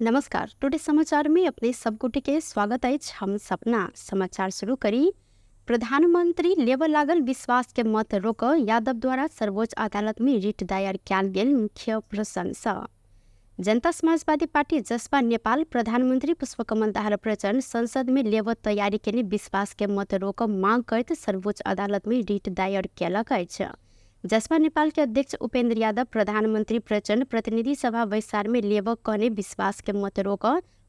नमस्कार। टुडे समाचार में अपने सबगोटे के स्वागत है। हम सपना समाचार शुरू करी। प्रधानमंत्री लेबर लागल विश्वास के मत रोक यादव द्वारा सर्वोच्च अदालत में रिट दायर कयल गेल मुख्य प्रशंसा। जनता समाजवादी पार्टी जसपा नेपाल प्रधानमंत्री पुष्पकमल दाहाल प्रचण्ड संसद में लेबर तैयारी के लिए विश्वास के मत रोक मांग करते सर्वोच्च अदालत में रिट दायर कयलक अछि। जसपा नेपाल के अध्यक्ष उपेन्द्र यादव प्रधानमंत्री प्रचण्ड प्रतिनिधि सभा बैसार में लेबर कहने विश्वास के मत रोक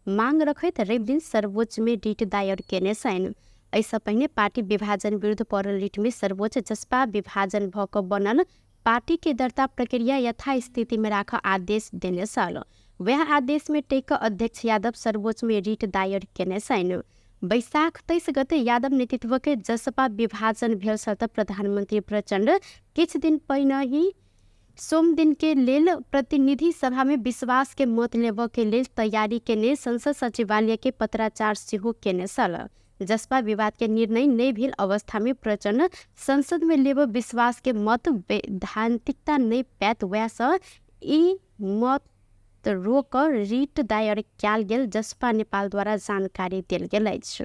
मांग रखैत रवि दिन सर्वोच्च में रिट दायर केने छन्। ऐसा पहिने पार्टी विभाजन विरुद्ध पड़ल रिट में सर्वोच्च जसपा विभाजन भक बनल पार्टी के दर्ता प्रक्रिया यथास्थिति में राख आदेश देने छल। वह आदेश में टेक अध्यक्ष यादव सर्वोच्च में रिट दायर केने छन्। बैशाख 23 गते यादव नेतृत्व के जसपा विभाजन भेल त प्रधानमंत्री प्रचण्ड किछ दिन पहिने ही सोम दिन के लेल प्रतिनिधि सभा में विश्वास के मत लेब के लेल तैयारी केने संसद सचिवालय के पत्राचार सेहो केने छल। जसपा विवाद के निर्णय नहीं भेल अवस्था में प्रचण्ड संसद में लेब विश्वास के मत वैधानिकता नहीं पैत वैस ई मत रोक रिट दायर कयल गेल जसपा नेपाल द्वारा जानकारी देल गेल अछि।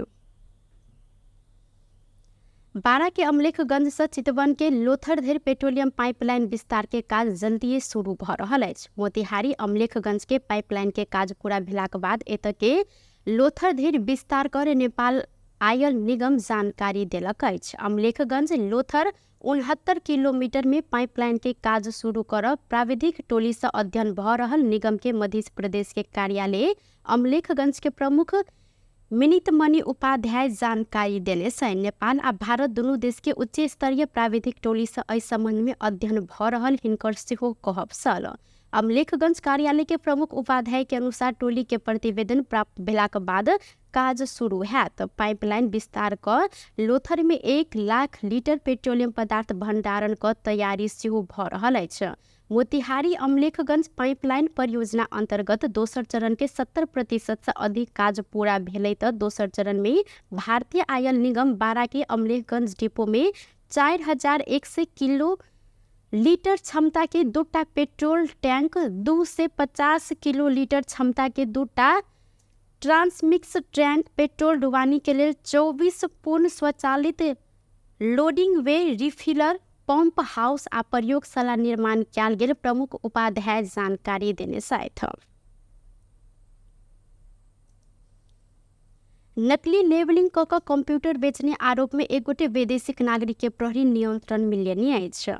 बारा के अमलेखगंज से चितवन के लोथर धरि पेट्रोलियम पाइपलाइन विस्तार के काज जल्दिए शुरू भ रहल अछि। मोतिहारी अमलेखगंज के पाइपलाइन के काज पूरा भेलाक बाद एतय के लोथर धरि विस्तार करे नेपाल आयल निगम जानकारी देलक अछि। अमलेखगंज लोथर 69 किलोमीटर में पाइपलाइन के काज शुरू कर प्राविधिक टोली से अध्ययन भ रहल निगम के मध्य प्रदेश के कार्यालय अमलेखगंज के प्रमुख मिनितमणि उपाध्याय जानकारी देने छन्। नेपाल आ भारत दुनू देश के उच्च स्तरीय प्राविधिक टोली से एहि संबंध में अध्ययन भ रहल हिनकर सेहो कहब छल। अमलेखगंज कार्यालय के प्रमुख उपाध्याय के अनुसार टोली के प्रतिवेदन प्राप्त भेलाक बाद काज शुरू हैत। पाइपलाइन विस्तार क लोथर में 1 लाख लीटर पेट्रोलियम पदार्थ भंडारण क तैयारी सेहो भ रहल अछि। मोतिहारी अमलेखगंज पाइपलाइन परियोजना अंतर्गत दोसर चरण के 70% से अधिक काज पूरा भेलै त दोसर चरण में भारतीय आयल निगम बारा के अमलेखगंज डिपो में 4100 किलो लीटर क्षमता के 2टा पेट्रोल टैंक 2 से 50 किलो लीटर क्षमता के 2टा ट्रांसमिक्स टैंक पेट्रोल डुबानी के लिए 24 पूर्ण स्वचालित लोडिंग वे रिफिलर पंप हाउस आ प्रयोगशाला निर्माण कयल गेल प्रमुख उपाध्याय जानकारी देने छथि। नकली लेबलिंग क कंप्यूटर बेचने आरोप में एक गोटे वैदेशिक नागरिक के प्रहरी नियंत्रण में लेने अछि।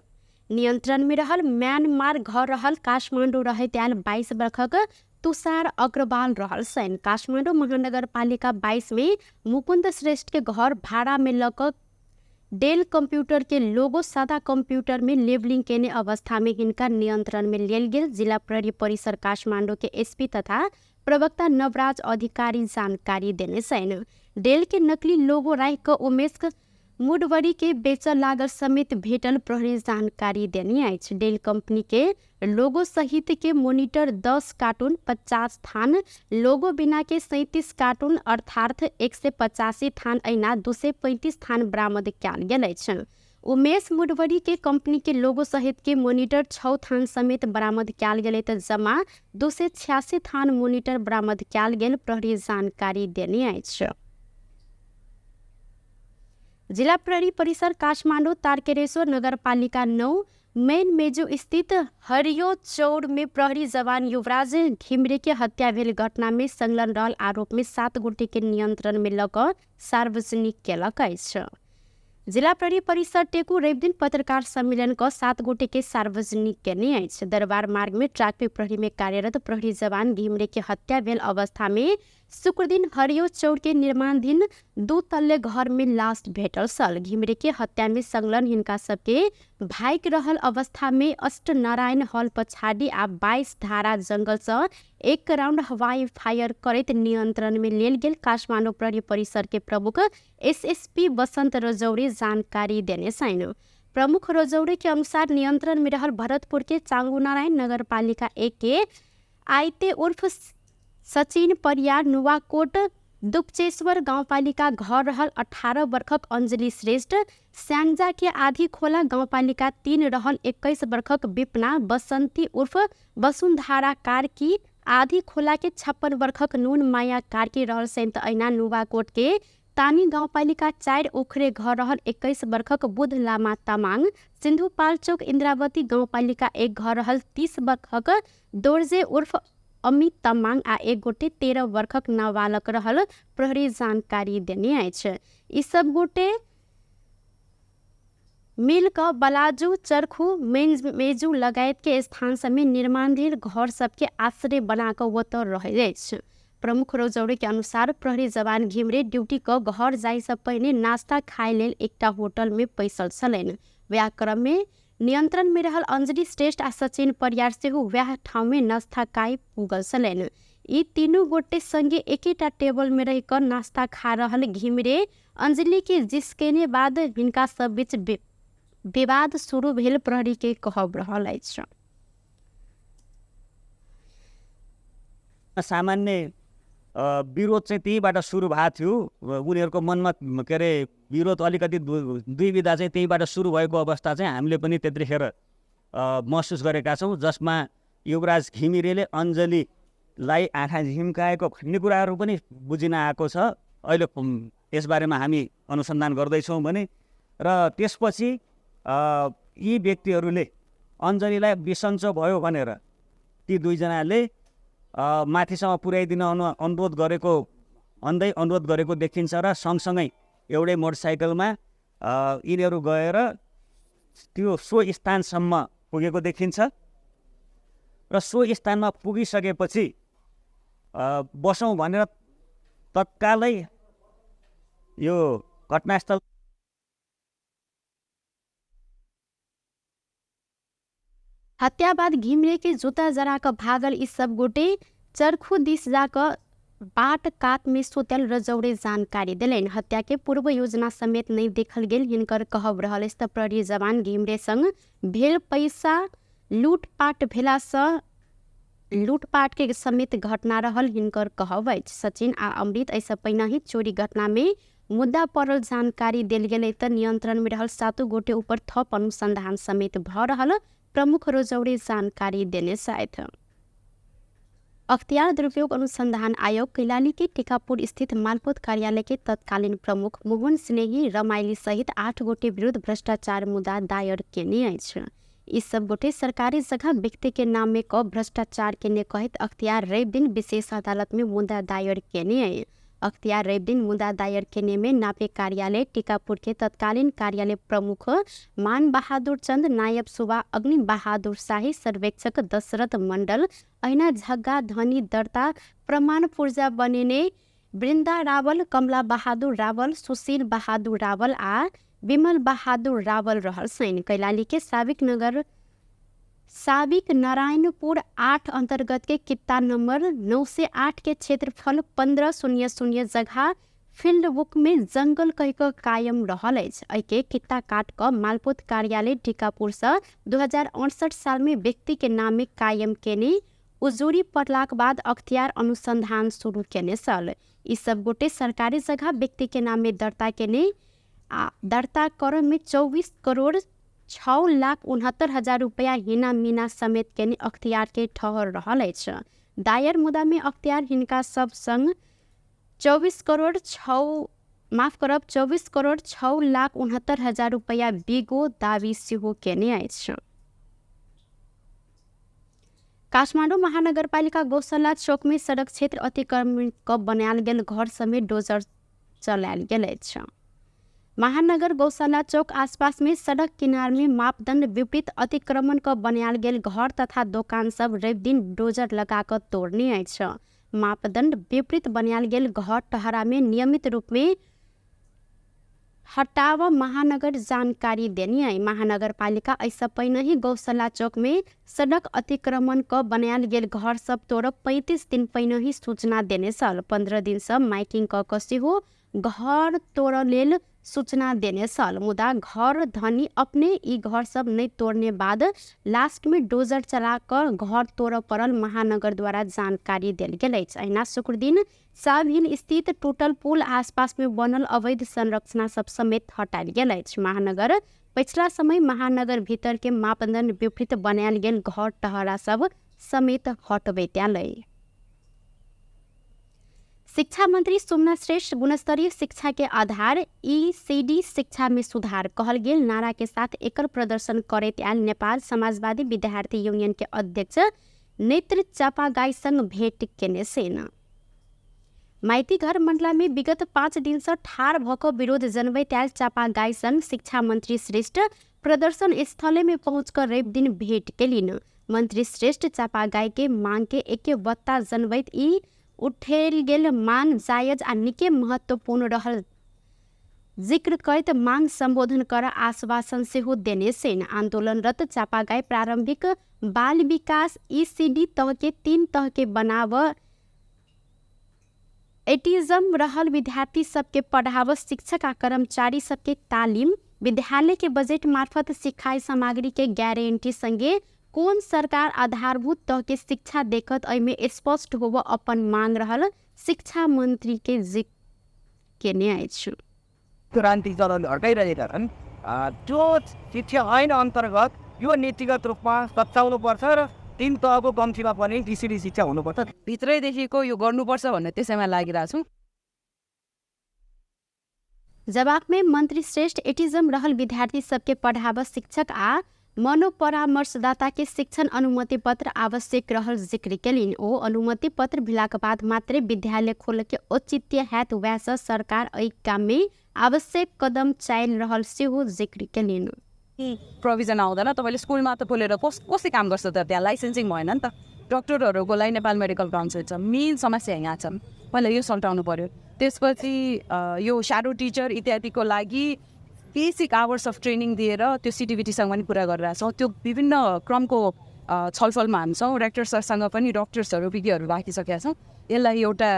नियंत्रण में रहल म्यांमार घर रहल काठमांडू रहैत आयल 22 वर्षक तुषार अग्रवाल रहल छन्। काठमांडू महानगर पालिका 22 में मुकुंद श्रेष्ठ के घर भाड़ा में लक डेल कंप्यूटर के लोगो सादा कंप्यूटर में लेबलिंग केने अवस्था में हिनका नियंत्रण में लेल गेल। जिला प्रहरी परिसर काठमांडू के एसपी तथा प्रवक्ता नवराज अधिकारी जानकारी देने छन्। डेल के नकली लोगो राख क उमेश मुडवरी के बेचल लागल समेत भेटल प्रहरी जानकारी देने अछि। डेल कंपनी के लोगो सहित के मॉनिटर 10 कार्टून 50 थान लोगो बिना के 37 कार्टून अर्थात 185 थान ऐना 235 थान बरामद कयल गेल अछि। उमेश मुडवरी के कंपनी के लोगो सहित के मॉनिटर 6 थान समेत बरामद कयल गेल त जमा 286 थान मॉनिटर बरामद कयल गेल प्रहरी जानकारी देने अछि। जिला प्रहरी परिसर काठमांडू तारकेश्वर नगरपालिका 9 मेन मेजो स्थित हरियो चौर में प्रहरी जवान युवराज घिमरे के हत्या भेल घटना में संलग्न रहल आरोप में 7 गोटे के नियंत्रण में लक सार्वजनिक केलक अछि। जिला प्रहरी परिसर टेकू रवि दिन पत्रकार सम्मेलन क 7 गोटे के सार्वजनिक केने अछि। दरबार मार्ग में ट्रैफिक प्रहरी में कार्यरत प्रहरी जवान घिमरे के हत्या भेल अवस्था में शुक्र दिन हरियो चौर के निर्माणाधीन 2 तल्ले घर में लाश भेटल छल। घिमरे के हत्या में संलग्न हिनका सबके भाइक रहल अवस्था में अष्टनारायण हॉल पछाड़ी आ 22 धारा जंगल से 1 राउंड हवाई फायर करैत नियंत्रण में लेल गेल। काठमांडू प्रहरी परिसर के प्रमुख एसएसपी बसंत रजौरी जानकारी देने छन्। प्रमुख रजौरी के अनुसार नियंत्रण में रहल भरतपुर के चांगुनारायण नगरपालिका 1 के आयते उर्फ सचिन परियार नुवाकोट दुपचेश्वर गाउँपालिका घर रहल 18 वर्षक अंजलि श्रेष्ठ, स्याङ्जा के आधी खोला गाउँपालिका 3 रहल 21 वर्षक विपना बसंती उर्फ वसुंधरा कार्की आधी खोला के 56 वर्षक नुन माया कार्की रहल सेंत ऐना नुवाकोट के तानी गाउँपालिका 4 ओखरे घर रहल 21 वर्षक बुध लामा तामाङ, सिन्धुपाल्चोक इन्द्रावती गाउँपालिका 1 घर रहल 30 वर्षक दोर्जे उर्फ अमित तामाङ आ एक गोटे 13 वर्षक नाबालक रहल प्रहरी जानकारी देने अछि। ई सब गोटे मिलकर बलाजू, चरखू, मेजू लगायत के स्थान समेत निर्माणधीन घर सबके आश्रय बनाकर ओतऽ रहै अछि। प्रमुख रौजौड़ी के अनुसार प्रहरी जवान घिमरे ड्यूटी क घर जाय से पहिने नाश्ता खाए लेल एकटा होटल में पैसल छलनि। वएह क्रम में नियंत्रण में रहल अंजलि श्रेष्ठ आ सचिन परियार सेहो वएह ठाउँ में नाश्ता खाए पुगल छलनि। ई तीनों गोटे संगे एकेटा टेबल में रहिकर नाश्ता खा रहल घिमरे अंजलि के जिस्केने बाद हिनका सब बीच विवाद शुरू भेल प्रहरी के कहब रहल अछि। सामान्य विरोध चाहिँ त्यहीबाट सुरु भएको थियो। उनीहरूको मनमा के अरे विरोध अलिकति दुविधा चाहिँ त्यहीबाट सुरु भएको अवस्था चाहिँ हामीले पनि त्यतिखेर महसुस गरेका छौँ, जसमा युवराज घिमिरेले अञ्जलीलाई आँखा झिम्काएको भन्ने कुराहरू पनि बुझिन आएको छ। अहिले यसबारेमा हामी अनुसन्धान गर्दैछौँ भने र त्यसपछि यी व्यक्तिहरूले अञ्जलीलाई बिसन्चो भयो भनेर ती दुईजनाले माथिसम्म पुर्याइदिन अनुरोध गरेको देखिन्छ र सँगसँगै एउटै मोटरसाइकलमा यिनीहरू गएर त्यो सो स्थानसम्म पुगेको देखिन्छ र सो स्थानमा पुगिसकेपछि बसौँ भनेर तत्कालै यो घटनास्थल हत्या बाद घिमरे के जूता जराकर भागल ई सब गोटे चरखू दिस जाकर बाट कात में सुतल रजौड़े जानकारी दिलैन। हत्या के पूर्व योजना समेत नहीं देखल गेल हिनकर कहब रहल। त प्रहरी जवान घिमरे संग भेल पैसा लूटपाट भेला स लूटपाट के समेत घटना रहल हिनकर कहब अछि। सचिन आ अमृत ऐसा पहिना ही चोरी घटना में मुद्दा पड़ल जानकारी देल गेलै त नियंत्रण में रहल 7 गोटे ऊपर थप अनुसंधान समेत भ रहल प्रमुख रजौड़ी जानकारी देने साथ। अख्तियार दुरुपयोग अनुसंधान आयोग कैलाली के टीकापुर स्थित मालपोत कार्यालय के तत्कालीन प्रमुख मोहन स्नेही रमाइली सहित 8 गोटे विरुद्ध भ्रष्टाचार मुद्दा दायर केने अछि। ई सब गोटे सरकारी जगह व्यक्ति के नाम में क भ्रष्टाचार केने कहित अख्तियार रवि दिन विशेष अदालत में मुद्दा दायर केने है। अख्तियार रवि दिन मुद्दा दायर केने में नापे कार्यालय टीकापुर के तत्कालीन कार्यालय प्रमुख मान बहादुर चंद, नायब सुबा अग्नि बहादुर शाही, सर्वेक्षक दशरथ मंडल, ऐना झग्गा धनी दर्ता प्रमाण पूर्जा बनेने वृंदा रावल, कमला बहादुर रावल, सुशील बहादुर रावल आ विमल बहादुर रावल रहल सैन। कैलाली के साबिक नारायणपुर 8 अंतर्गत के कित्ता नंबर 908 के क्षेत्रफल 1500 जगह फील्ड बुक में जंगल कहिक कायम रहल अछि। ऐके कित्ता काट क मालपोत कार्यालय टीकापुर से 2068 साल में व्यक्ति के नाम में कायम केने उजूरी पड़लाक बाद अख्तियार अनुसंधान शुरू केने सल। ई सब गोटे सरकारी जगह व्यक्ति के नाम में दर्ता केने दर्ता कर में 24 करोड़ 6,69,000 रुपया हिना मीना समेत केने अख्तियार के ठहर रहल अछि। दायर मुद्दा में अख्तियार हिनका सब संग 24 करोड़ 6,69,000 रुपया बिगो दावी सेहो केने अछि। काठमाडौँ महानगरपालिका गौशाला चौक में सड़क क्षेत्र अतिक्रमण क बनायल गेल घर समेत डोजर चलायल गेल अछि। महानगर गौशाला चौक आसपास में सड़क किनार में मापदंड विपरीत अतिक्रमण क बनायल गेल घर तथा दुकान सब रवि दिन डोजर लगाकर तोड़ने अछि। मापदंड विपरीत बनायल गेल घर टहरा में नियमित रूप में हटाव महानगर जानकारी देनी है। महानगर पालिका ऐसा पहिने ही गौशाला चौक में सड़क अतिक्रमण क बनायल गेल घर सब तोड़ब 35 दिन पहिने ही सूचना देने सल। 15 दिन से माइकिंग क कसी हो घर तोड़ लेल सूचना देने सल। मुदा घर धनी अपने ई घर सब नहीं तोड़ने बाद लास्ट में डोजर चलाकर घर तोड़ पड़ल महानगर द्वारा जानकारी देल गेल अछि। अहिना शुक्र दिन साब हिल स्थित टूटल पुल आसपास में बनल अवैध संरचना सब समेत हटायल गेल अछि। महानगर पिछला समय महानगर भीतर के मापदंड विपरीत बनायल गेल घर टहरा सब समेत हटबैत आलै। शिक्षा मंत्री सोमनाथ श्रेष्ठ गुणस्तरीय शिक्षा के आधार ECD शिक्षा में सुधार कहल गेल नारा के साथ एकर प्रदर्शन करैत आयल नेपाल समाजवादी विद्यार्थी यूनियन के अध्यक्ष नेत्र चापागाई संग भेंट केने सेना माइती घर मंडला में विगत 5 दिन से ठार भको विरोध जनबैत आयल चापागाई संग शिक्षा मंत्री श्रेष्ठ प्रदर्शन स्थले में पहुंचकर रवि दिन भेंट केलिन। मंत्री श्रेष्ठ चापागाई के मांग के एके बत्ता जनबैत ई उठेल गेल मांग जायज आ निके महत्वपूर्ण रहल जिक्र करत मांग संबोधन कर आश्वासन सेहो देने सेन। आंदोलनरत चापागाई प्रारंभिक बाल विकास ECD तह के 3 तह के बनाव एटिज्म रहल विद्यार्थी सबके पढ़ाव शिक्षक आ कर्मचारी सबके तालीम विद्यालय के बजट मार्फत सिखाई सामग्री के गारंटी संगे कौन सरकार आधारभूत तह के शिक्षा देखत एमे स्पष्ट होव अपन मांग रहल शिक्षा मंत्री के जिक्र केने अछि। क्रान्ति चलन हटाइरहेका छन्। त्यो शिक्षा ऐन अन्तर्गत यो नीतिगत रूपमा सच्याउनुपर्छ र 3 तहको कम्तीमा पनि ECD शिक्षा हुनुपर्छ। भित्रैदेखिको यो गर्नुपर्छ भन्ने त्यसैमा लागिरहेको छु। जवाब में मंत्री श्रेष्ठ एटिज्म रहल विद्यार्थी सबके पढ़ाव शिक्षक आ मनोपरामर्शदाता के शिक्षण अनुमति पत्र आवश्यक रहल जिक्र केलिन। ओ अनुमति पत्र भिलाक बाद मात्रै विद्यालय खोल के औचित्य हैत वैसा सरकार एहि काम में आवश्यक कदम चाल रहल सेहो जिक्र केलिन। प्रोभिजन आउँदैन तपाईले स्कुलमा त खोलेर कसले काम गर्छ त त्यहाँ लाइसेन्सिङ भएन नि त। डक्टरहरूको लागि नेपाल मेडिकल काउन्सिल छ। मेन समस्या यहाँ छ। पहिला यो सल्टाउनु पर्यो। त्यसपछि यो स्याडो टिचर इत्यादिको लागि बेसिक आवर्स अफ ट्रेनिङ दिएर त्यो CTVTसँग पनि कुरा गरिरहेको छौँ। त्यो विभिन्न क्रमको छलफलमा हामी छौँ। रेक्टर सरसँग पनि डक्टर्सहरू विज्ञहरू राखिसकेका छौँ। यसलाई एउटा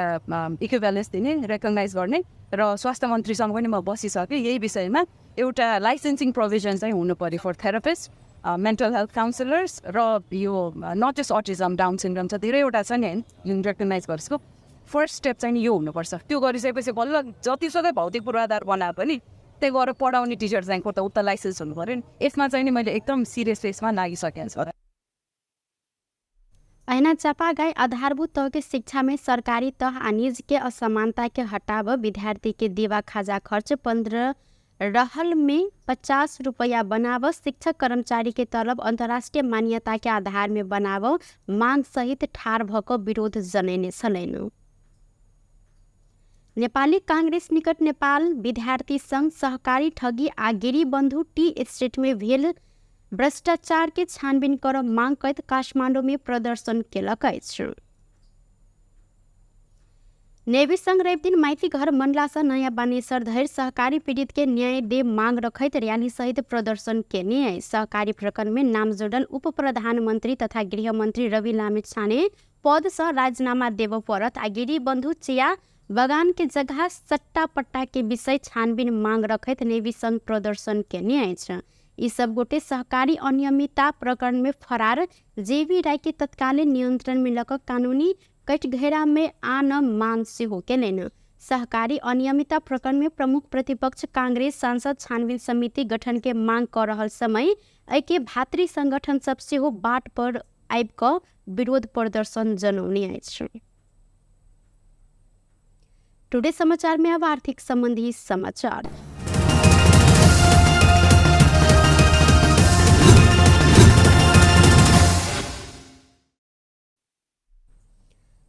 इक्विभ्यालेन्स दिने रेकग्नाइज गर्ने र स्वास्थ्य मन्त्रीसँग पनि म बसिसकेँ। यही विषयमा एउटा लाइसेन्सिङ प्रोभिजन चाहिँ हुनु पर्यो for therapist mental health counsellors र यो not just autism Down syndrome छ धेरैवटा छ नि जुन रेकग्नाइज गरेको। फर्स्ट स्टेप चाहिँ यो हुनुपर्छ। त्यो गरिसकेपछि बल्ल जतिसुकै भौतिक पूर्वाधार बनाए पनि त्यही गएर पढाउने टिचर चाहिँ को त उता लाइसेन्स हुनु पऱ्यो नि। यसमा चाहिँ नि मैले एकदम सिरियस यसमा लागिसकेको छु। ऐना चापागाई आधारभूत तह के शिक्षा में सरकारी तह आ निज के असमानता के हटाव विद्यार्थी के देवा खाजा खर्च 15 रहल में 50 रुपया बनाव शिक्षक कर्मचारी के तलब अंतर्राष्ट्रीय मान्यता के आधार में बनाव मांग सहित ठार भको विरोध जनेने छलैन। नेपाली कांग्रेस निकट नेपाल विद्यार्थी संघ सहकारी ठगी आ गिरी बंधु टी एस्टेट में भेल भ्रष्टाचार के छानबीन कर मांग करत काठमाडौँ में प्रदर्शन केलक अछि। नेवी संघ रवि दिन माइती घर मंडला से नया बानेश्वर धरि सहकारी पीड़ित के न्याय दे मांग रखैत रैली सहित प्रदर्शन केने है। सहकारी प्रकरण में नाम जोड़ल उप प्रधानमंत्री तथा गृह मंत्री रवि लामिछाने पद से राजीनामा देव परत आ गिरी बंधु चिया बगान के जगह सट्टा पट्टा के विषय छानबीन मांग रखैत नेवी संघ प्रदर्शन केने अछि। यी सब गोटे सहकारी अनियमितता प्रकरण में फरार जेबी राय के तत्कालीन नियंत्रण में लक कानूनी कटघेरा में आन मांग सेहो केलैन। सहकारी अनियमितता प्रकरण में प्रमुख प्रतिपक्ष कांग्रेस सांसद छानबीन समिति गठन के मांग कर रहल समय एके भातृ संगठन सब सेहो बाट पर आबि क विरोध प्रदर्शन जनौने अछि। टुडे समाचार में अब आर्थिक संबंधी समाचार।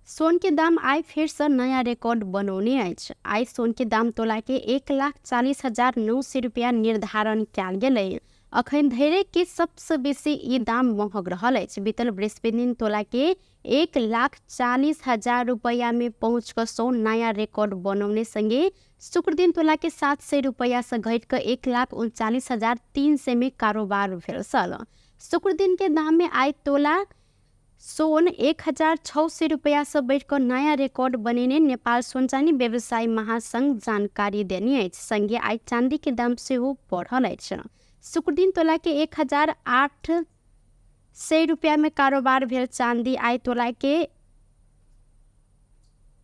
सोन के दाम आइ फिर से नया रिकॉर्ड बनौने अछि। आइ सोन के दाम तोला के 1,40,900 रुपया निर्धारण कयल गेलै। अखन धरि के सबसे बेसी ई दाम महग रहल अछि। बीतल बृहस्पति दिन तोला के 1,40,000 रुपया में पहुँच कर सोन नया रिकॉर्ड बनौने संगे शुक्र दिन तोला के 700 रुपया से घट कर 1,39,300 में कारोबार भेल छल। शुक्र दिन के दाम में आइ तोला सोन 1,600 रुपया से बढ़कर नया रिकॉर्ड बनेने नेपाल सोन चांदी व्यवसायी महासंघ जानकारी देने अछि। संगे आइ चांदी के दाम सेहो बढ़ल अछि। शुक्र दिन तोला के 1,800 रुपया में कारोबार भेल चांदी आइ तोला के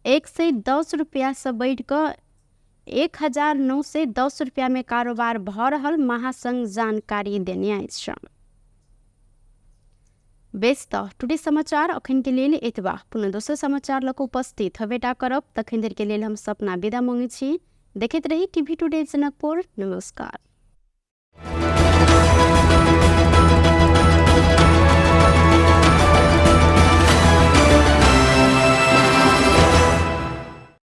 110 रुपया से बढ़कर 1,910 रुपया में कारोबार भ रहल महासंघ जानकारी देने अछि। बेस त टुडे समाचार अखन के लेल एतबा। पुनः दोसर समाचार लक उपस्थित हवेटा करब। तखन देर के लेल हम सपना विदा मांगे छी। देखैत रही टीवी टुडे जनकपुर। नमस्कार।